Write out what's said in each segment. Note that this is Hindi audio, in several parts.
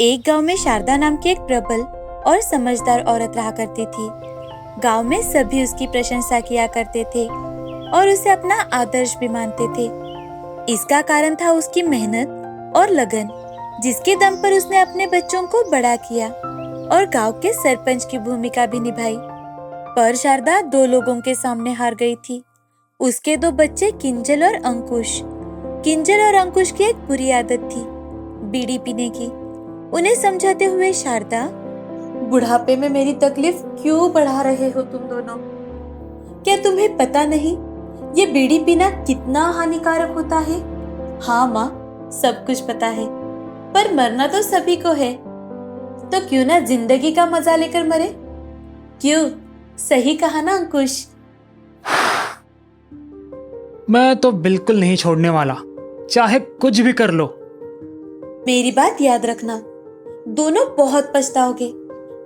एक गांव में शारदा नाम की एक प्रबल और समझदार औरत रहा करती थी। गांव में सभी उसकी प्रशंसा किया करते थे और उसे अपना आदर्श भी मानते थे। इसका कारण था उसकी मेहनत और लगन, जिसके दम पर उसने अपने बच्चों को बड़ा किया और गांव के सरपंच की भूमिका भी निभाई। पर शारदा दो लोगों के सामने हार गई थी। उसके दो बच्चे किंजल और अंकुश। किंजल और अंकुश की एक बुरी आदत थी, बीड़ी पीने की। उन्हें समझाते हुए शारदा, बुढ़ापे में मेरी तकलीफ क्यों बढ़ा रहे हो तुम दोनों? क्या तुम्हें पता नहीं ये बीड़ी पीना कितना हानिकारक होता है? हाँ माँ, सब कुछ पता है, पर मरना तो सभी को है, तो क्यों ना जिंदगी का मजा लेकर मरे? क्यों, सही कहा ना अंकुश? मैं तो बिल्कुल नहीं छोड़ने वाला, चाहे कुछ भी कर लो। मेरी बात याद रखना, दोनों बहुत पछताओगे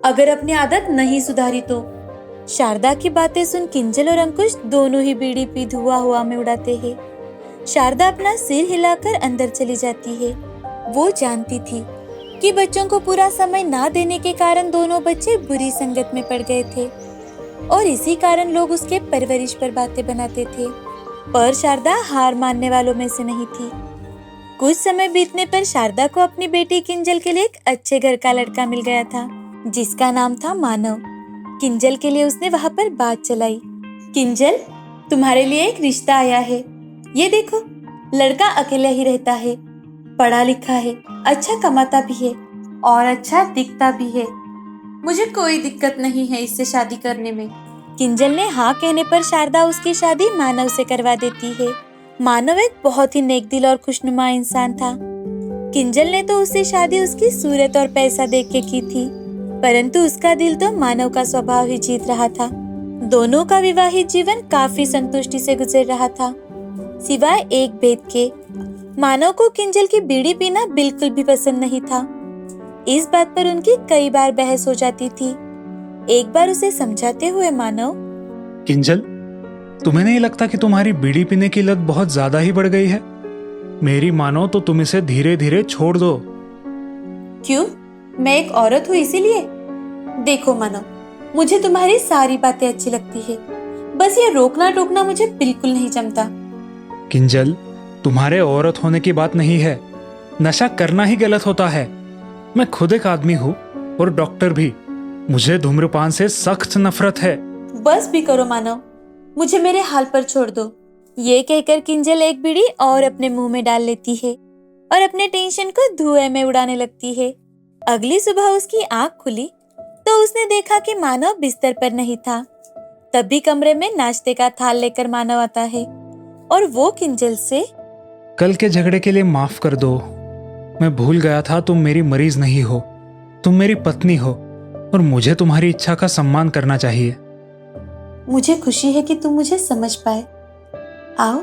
अगर अपनी आदत नहीं सुधारी तो। शारदा की बातें सुन किंजल और अंकुश दोनों ही बीड़ी पी धुआं हुआ में उड़ाते हैं। शारदा अपना सिर हिलाकर अंदर चली जाती है। वो जानती थी कि बच्चों को पूरा समय ना देने के कारण दोनों बच्चे बुरी संगत में पड़ गए थे और इसी कारण लोग उसके परवरिश पर बातें बनाते थे। पर शारदा हार मानने वालों में से नहीं थी। कुछ समय बीतने पर शारदा को अपनी बेटी किंजल के लिए एक अच्छे घर का लड़का मिल गया था, जिसका नाम था मानव। किंजल के लिए उसने वहां पर बात चलाई। किंजल, तुम्हारे लिए एक रिश्ता आया है। ये देखो, लड़का अकेले ही रहता है, पढ़ा लिखा है, अच्छा कमाता भी है और अच्छा दिखता भी है। मुझे कोई दिक्कत नहीं है इससे शादी करने में। किंजल ने हाँ कहने पर शारदा उसकी शादी मानव से करवा देती है। मानव एक बहुत ही नेक दिल और खुशनुमा इंसान था। किंजल ने तो उससे शादी उसकी सूरत और पैसा देख के की थी, परंतु उसका दिल तो मानव का स्वभाव ही जीत रहा था। दोनों का विवाहित जीवन काफी संतुष्टि से गुजर रहा था, सिवाय एक भेद के। मानव को किंजल की बीड़ी पीना बिल्कुल भी पसंद नहीं था। इस बात पर उनकी कई बार बहस हो जाती थी। एक बार उसे समझाते हुए मानव, किंजल, तुम्हें नहीं लगता कि तुम्हारी बीड़ी पीने की लत बहुत ज्यादा ही बढ़ गई है? मेरी मानो तो तुम इसे धीरे धीरे छोड़ दो। क्यों, मैं एक औरत हूँ इसीलिए? देखो मानव, मुझे तुम्हारी सारी बातें अच्छी लगती है, बस ये रोकना टोकना मुझे बिल्कुल नहीं जमता। किंजल, तुम्हारे औरत होने की बात नहीं है, नशा करना ही गलत होता है। मैं खुद एक आदमी हूँ और डॉक्टर भी। मुझे धूम्रपान से सख्त नफरत है। बस भी करो मानव, मुझे मेरे हाल पर छोड़ दो। ये कहकर किंजल एक बीड़ी और अपने मुंह में डाल लेती है और अपने टेंशन को धुएं में उड़ाने लगती है। अगली सुबह उसकी आंख खुली तो उसने देखा कि मानव बिस्तर पर नहीं था। तभी कमरे में नाश्ते का थाल लेकर मानव आता है और वो किंजल से, कल के झगड़े के लिए माफ कर दो। मैं भूल गया था तुम मेरी मरीज नहीं हो, तुम मेरी पत्नी हो और मुझे तुम्हारी इच्छा का सम्मान करना चाहिए। मुझे खुशी है कि तुम मुझे समझ पाए। आओ,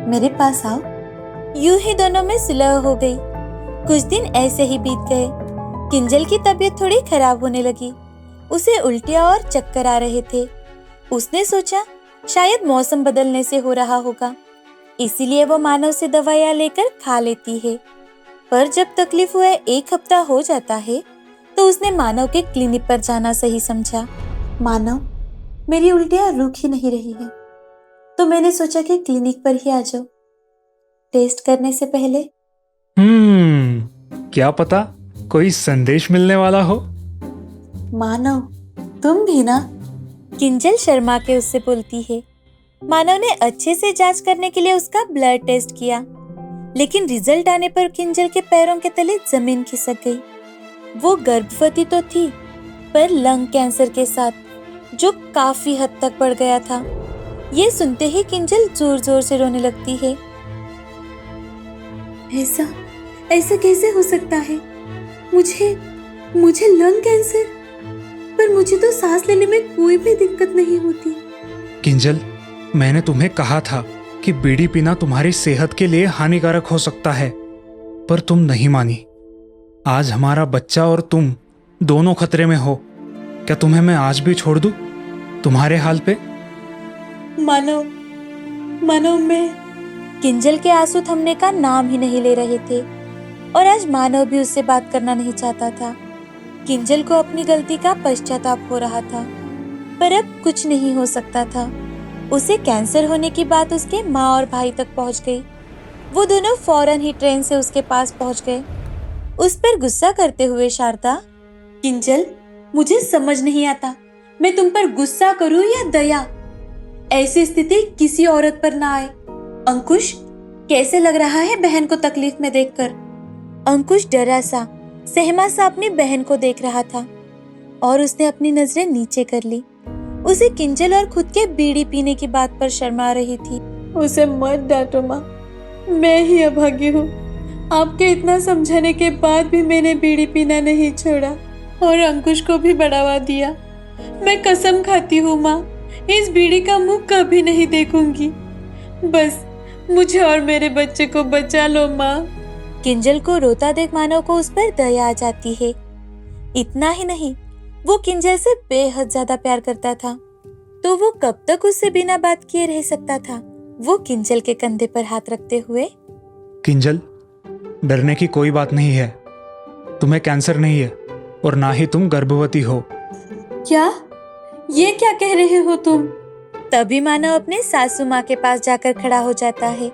मेरे पास आओ। यूं ही दोनों में सुलह हो गई। कुछ दिन ऐसे ही बीत गए। किंजल की तबीयत थोड़ी खराब होने लगी। उसे उल्टियां और चक्कर आ रहे थे। उसने सोचा शायद मौसम बदलने से हो रहा होगा, इसीलिए वो मानव से दवाइयां लेकर खा लेती है। पर जब तकलीफ हुए 1 हफ्ता हो जाता है तो उसने मानव के क्लिनिक पर जाना सही समझा। मानव, मेरी उल्टियां रुक ही नहीं रही है, तो मैंने सोचा कि क्लिनिक पर ही आ जाओ, टेस्ट करने से पहले। क्या पता कोई संदेश मिलने वाला हो। मानव, तुम भी ना? किंजल शर्मा के उससे बोलती है। मानव ने अच्छे से जांच करने के लिए उसका ब्लड टेस्ट किया, लेकिन रिजल्ट आने पर किंजल के पैरों के तले जमीन खिसक गई। वो गर्भवती तो थी, पर लंग कैंसर के साथ, जो काफी हद तक बढ़ गया था। ये सुनते ही किंजल जोर जोर से रोने लगती है। ऐसा ऐसा कैसे हो सकता है? मुझे लंग कैंसर? पर मुझे तो सांस लेने में कोई भी दिक्कत नहीं होती। किंजल, मैंने तुम्हें कहा था कि बीड़ी पीना तुम्हारी सेहत के लिए हानिकारक हो सकता है, पर तुम नहीं मानी। आज हमारा बच्चा और तुम दोनों खतरे में हो। क्या तुम्हें मैं आज भी छोड़ दूं तुम्हारे हाल पे? मानो मैं। किंजल के आंसू थमने का नाम ही नहीं ले रहे थे। और आज मानव भी उससे बात करना नहीं चाहता था। किंजल को अपनी गलती का पश्चाताप हो रहा था, पर अब कुछ नहीं हो सकता था। उसे कैंसर होने की बात उसके माँ और भाई तक पहुंच गई। वो दोनों फौरन ही ट्रेन से उसके पास पहुंच गए, उस पर गुस्सा करते हुए शारदा, किंजल, मुझे समझ नहीं आता मैं तुम पर गुस्सा करूं या दया। ऐसी स्थिति किसी औरत पर ना आए। अंकुश, कैसे लग रहा है बहन को तकलीफ में देखकर? अंकुश डरा सा, सहमा सा अपनी बहन को देख रहा था और उसने अपनी नजरें नीचे कर ली। उसे किंजल और खुद के बीड़ी पीने की बात पर शर्मा रही थी। उसे मत डांटो माँ, मैं ही अभागी हूँ। आपके इतना समझाने के बाद भी मैंने बीड़ी पीना नहीं छोड़ा और अंकुश को भी बढ़ावा दिया। मैं कसम खाती हूँ माँ, इस बीड़ी का मुंह कभी नहीं देखूंगी। बस मुझे और मेरे बच्चे को बचा लो माँ। किंजल को रोता देख मानव को उस पर दया आ जाती है। इतना ही नहीं, वो किंजल से बेहद ज्यादा प्यार करता था, तो वो कब तक उससे बिना बात किए रह सकता था। वो किंजल के कंधे पर हाथ रखते हुए, किंजल, डरने की कोई बात नहीं है। तुम्हें कैंसर नहीं है और ना ही तुम गर्भवती हो। क्या? ये क्या कह रहे हो तुम? तभी मानव अपने सासू माँ के पास जाकर खड़ा हो जाता है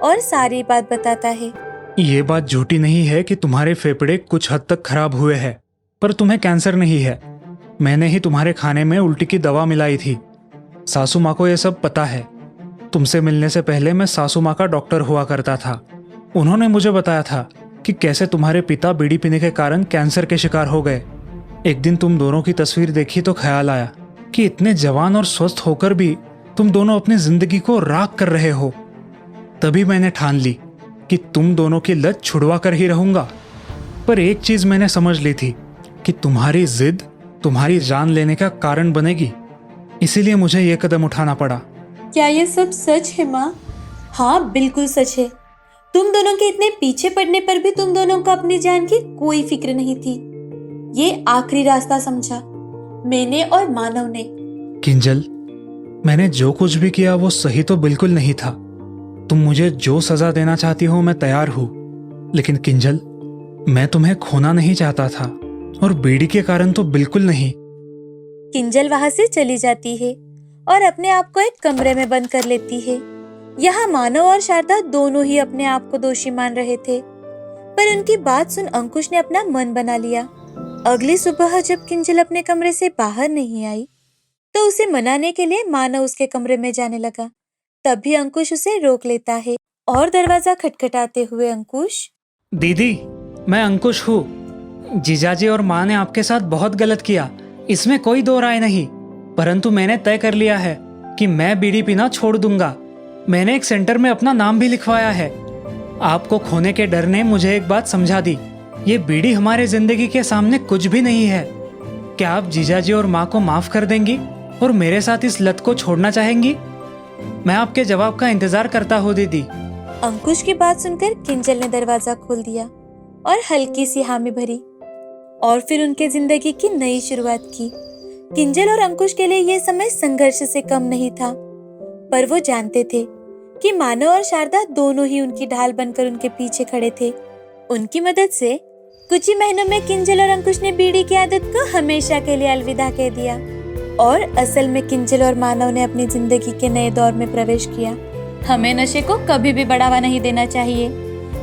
और सारी बात बताता है। ये बात झूठी नहीं है कि तुम्हारे फेफड़े कुछ हद तक खराब हुए हैं, पर तुम्हें कैंसर नहीं है। मैंने ही तुम्हारे खाने में उल्टी की दवा मिलाई थी। सासू माँ को यह सब पता है। तुमसे मिलने से पहले मैं सासू माँ का डॉक्टर हुआ करता था। उन्होंने मुझे बताया था कि कैसे तुम्हारे पिता बीड़ी पीने के कारण कैंसर के शिकार हो गए। एक दिन तुम दोनों की तस्वीर देखी तो ख्याल आया कि इतने जवान और स्वस्थ होकर भी तुम दोनों अपनी जिंदगी को राख कर रहे हो। तभी मैंने ठान ली कि तुम दोनों की लत छुड़वा कर ही रहूंगा। पर एक चीज मैंने समझ ली थी कि तुम्हारी जिद तुम्हारी जान लेने का कारण बनेगी, इसीलिए मुझे यह कदम उठाना पड़ा। क्या ये सब सच है माँ? हाँ, बिल्कुल सच है। तुम दोनों के इतने पीछे पड़ने पर भी तुम दोनों को अपनी जान की कोई फिक्र नहीं थी। ये आखिरी रास्ता समझा मैंने और मानव ने। किंजल, मैंने जो कुछ भी किया वो सही तो बिल्कुल नहीं था। तुम मुझे जो सजा देना चाहती हो मैं तैयार हूँ, लेकिन किंजल, मैं तुम्हें खोना नहीं चाहता था, और बीड़ी के कारण तो बिल्कुल नहीं। किंजल वहां से चली जाती है और अपने आप को एक कमरे में बंद कर लेती है। यहाँ मानव और शारदा दोनों ही अपने आप को दोषी मान रहे थे, पर उनकी बात सुन अंकुश ने अपना मन बना लिया। अगली सुबह जब किंजल अपने कमरे से बाहर नहीं आई, तो उसे मनाने के लिए मानव उसके कमरे में जाने लगा। तभी अंकुश उसे रोक लेता है और दरवाजा खटखटाते हुए, अंकुश। दीदी, मैं अंकुश हूँ। जीजाजी और माँ ने आपके साथ बहुत गलत किया, इसमें कोई दो राय नहीं। परंतु मैंने तय कर लिया है कि मैं बीड़ी पीना छोड़ दूंगा। मैंने एक सेंटर में अपना नाम भी लिखवाया है। आपको खोने के डर ने मुझे एक बात समझा दी, ये बीड़ी हमारे जिंदगी के सामने कुछ भी नहीं है। क्या आप जीजाजी और माँ को माफ कर देंगी और मेरे साथ इस लत को छोड़ना चाहेंगी? मैं आपके जवाब का इंतजार करता हूँ दीदी। अंकुश की बात सुनकर किंजल ने दरवाजा खोल दिया और हल्की सी हामी भरी, और फिर उनके जिंदगी की नई शुरुआत की। किंजल और अंकुश के लिए यह समय संघर्ष से कम नहीं था, पर वो जानते थे कि मानव और शारदा दोनों ही उनकी ढाल बनकर उनके पीछे खड़े थे। उनकी मदद से कुछ ही महीनों में किंजल और अंकुश ने बीड़ी की आदत को हमेशा के लिए अलविदा कह दिया, और असल में किंजल और मानव ने अपनी जिंदगी के नए दौर में प्रवेश किया। हमें नशे को कभी भी बढ़ावा नहीं देना चाहिए।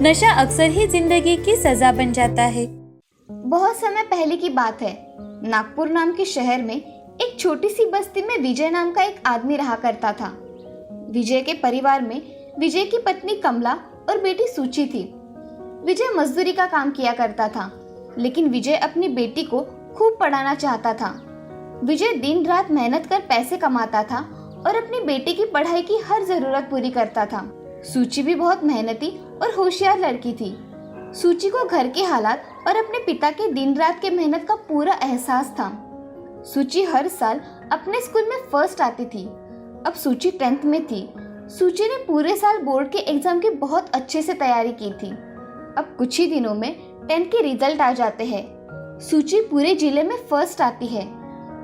नशा अक्सर ही जिंदगी की सजा बन जाता है। बहुत समय पहले की बात है। नागपुर नाम के शहर में एक छोटी सी बस्ती में विजय नाम का एक आदमी रहा करता था। विजय के परिवार में विजय की पत्नी कमला और बेटी सूची थी। विजय मजदूरी का काम किया करता था, लेकिन विजय अपनी बेटी को खूब पढ़ाना चाहता था। विजय दिन रात मेहनत कर पैसे कमाता था और अपनी बेटी की पढ़ाई की हर जरूरत पूरी करता था। सूची भी बहुत मेहनती और होशियार लड़की थी। सूची को घर के हालात और अपने पिता के दिन रात के मेहनत का पूरा एहसास था। सूची हर साल अपने स्कूल में फर्स्ट आती थी। अब सूची 10th में थी। सूची ने पूरे साल बोर्ड के एग्जाम की बहुत अच्छे से तैयारी की थी। अब कुछ ही दिनों में 10th के रिजल्ट आ जाते हैं। सूची पूरे जिले में फर्स्ट आती है।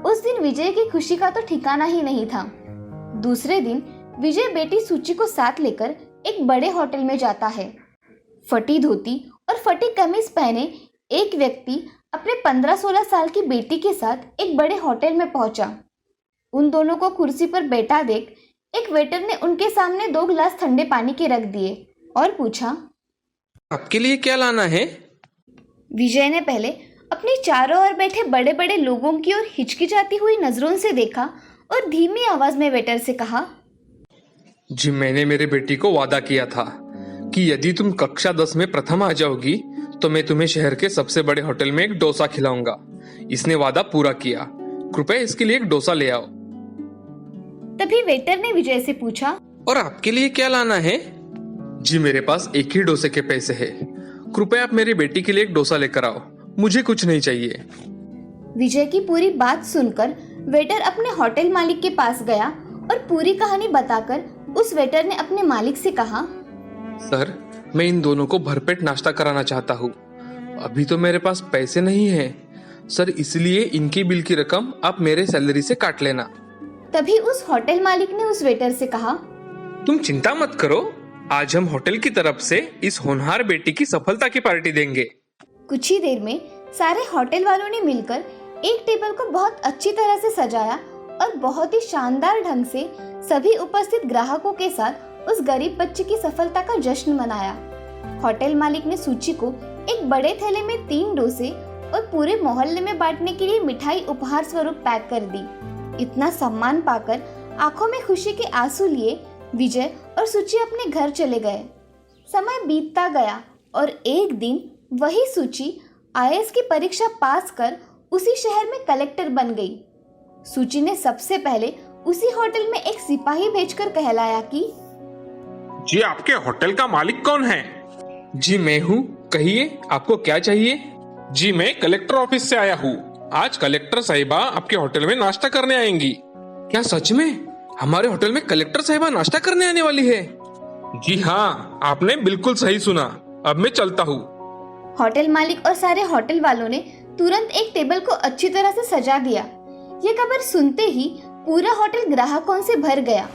उस दिन विजय की खुशी का तो ठिकाना ही नहीं था। दूसरे दिन विजय बेटी सूची को साथ लेकर एक बड़े होटल में जाता है। फटी धोती और फटी कमीज पहने एक व्यक्ति अपने 15-16 साल की बेटी के साथ एक बड़े होटल में पहुंचा। उन दोनों को कुर्सी पर बैठा देख एक वेटर ने उनके सामने 2 गिलास ठंडे पानी के रख दिए और पूछा, आपके लिए क्या लाना है? विजय ने पहले अपने चारों ओर बैठे बड़े बड़े लोगों की ओर हिचकिचाती हुई नजरों से देखा और धीमी आवाज में वेटर से कहा, जी मैंने मेरे बेटी को वादा किया था कि यदि तुम कक्षा 10 में प्रथम आ जाओगी तो मैं तुम्हें शहर के सबसे बड़े होटल में एक डोसा खिलाऊंगा। इसने वादा पूरा किया। कृपया इसके लिए एक डोसा ले आओ। तभी वेटर ने विजय से पूछा, और आपके लिए क्या लाना है? जी मेरे पास एक ही डोसे के पैसे हैं। कृपया आप मेरी बेटी के लिए एक डोसा लेकर आओ। मुझे कुछ नहीं चाहिए। विजय की पूरी बात सुनकर वेटर अपने होटल मालिक के पास गया और पूरी कहानी बताकर उस वेटर ने अपने मालिक से कहा, सर मैं इन दोनों को भरपेट नाश्ता कराना चाहता हूँ। अभी तो मेरे पास पैसे नहीं है सर, इसलिए इनकी बिल की रकम आप मेरे सैलरी से काट लेना। तभी उस होटल मालिक ने उस वेटर से कहा, तुम चिंता मत करो, आज हम होटल की तरफ से इस होनहार बेटी की सफलता की पार्टी देंगे। कुछ ही देर में सारे होटल वालों ने मिलकर एक टेबल को बहुत अच्छी तरह से सजाया और बहुत ही शानदार ढंग से सभी उपस्थित ग्राहकों के साथ उस गरीब बच्चे की सफलता का जश्न मनाया। होटल मालिक ने सूची को एक बड़े थैले में 3 डोसे और पूरे मोहल्ले में बांटने के लिए मिठाई उपहार स्वरूप पैक कर दी। इतना सम्मान पाकर आंखों में खुशी के आंसू लिए विजय और सूची अपने घर चले गए। समय बीतता गया और एक दिन वही सूची आईएएस की परीक्षा पास कर उसी शहर में कलेक्टर बन गई। सूची ने सबसे पहले उसी होटल में एक सिपाही भेजकर कहलाया कि जी आपके होटल का मालिक कौन है? जी मैं हूँ, कहिए आपको क्या चाहिए? जी मैं कलेक्टर ऑफिस से आया हूँ। आज कलेक्टर साहिबा आपके होटल में नाश्ता करने आएंगी। क्या सच में हमारे होटल में कलेक्टर साहिबा नाश्ता करने आने वाली है? जी हाँ, आपने बिल्कुल सही सुना। अब मैं चलता हूँ। होटल मालिक और सारे होटल वालों ने तुरंत एक टेबल को अच्छी तरह से सजा दिया। ये खबर सुनते ही पूरा होटल ग्राहकों से भर गया।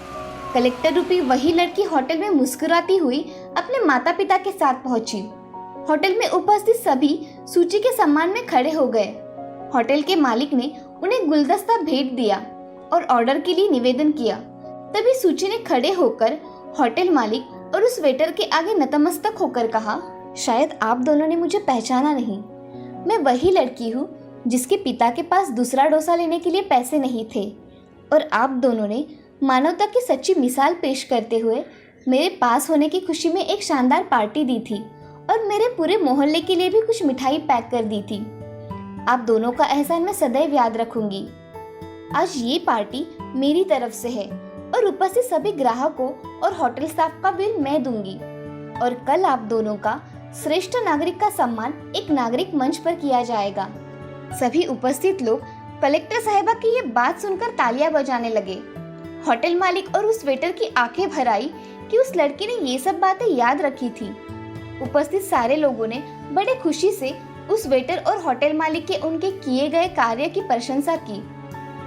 कलेक्टर रूपी वही लड़की होटल में मुस्कुराती हुई अपने माता पिता के साथ पहुंची। होटल में उपस्थित सभी सूची के सम्मान में खड़े हो गए। होटल के मालिक ने उन्हें गुलदस्ता भेंट दिया और ऑर्डर के लिए निवेदन किया। तभी सूची ने खड़े होकर होटल मालिक और उस वेटर के आगे नतमस्तक होकर कहा, शायद आप दोनों ने मुझे पहचाना नहीं। मैं वही लड़की हूँ जिसके पिता के पास दूसरा डोसा लेने के लिए पैसे नहीं थे और आप दोनों ने मानवता की सच्ची मिसाल पेश करते हुए मेरे पास होने की खुशी में एक शानदार पार्टी दी थी और मेरे पूरे मोहल्ले के लिए भी कुछ मिठाई पैक कर दी थी। आप दोनों का एहसान मैं सदैव याद रखूंगी। आज ये पार्टी मेरी तरफ से है और उपस्थित सभी ग्राहकों और होटल स्टाफ का बिल मैं दूंगी और कल आप दोनों का श्रेष्ठ नागरिक का सम्मान एक नागरिक मंच पर किया जाएगा। सभी उपस्थित लोग कलेक्टर साहिबा की ये बात सुनकर तालियां बजाने लगे। होटल मालिक और उस वेटर की आंखें भर आई कि उस लड़की ने ये सब बातें याद रखी थी। उपस्थित सारे लोगों ने बड़े खुशी से उस वेटर और होटल मालिक के उनके किए गए कार्य की प्रशंसा की।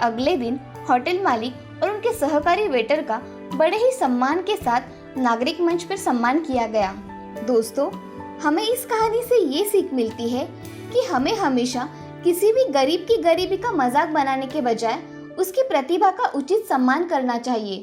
अगले दिन होटल मालिक और उनके सहकारी वेटर का बड़े ही सम्मान के साथ नागरिक मंच पर सम्मान किया गया। दोस्तों, हमें इस कहानी से ये सीख मिलती है कि हमें हमेशा किसी भी गरीब की गरीबी का मजाक बनाने के बजाय उसकी प्रतिभा का उचित सम्मान करना चाहिए।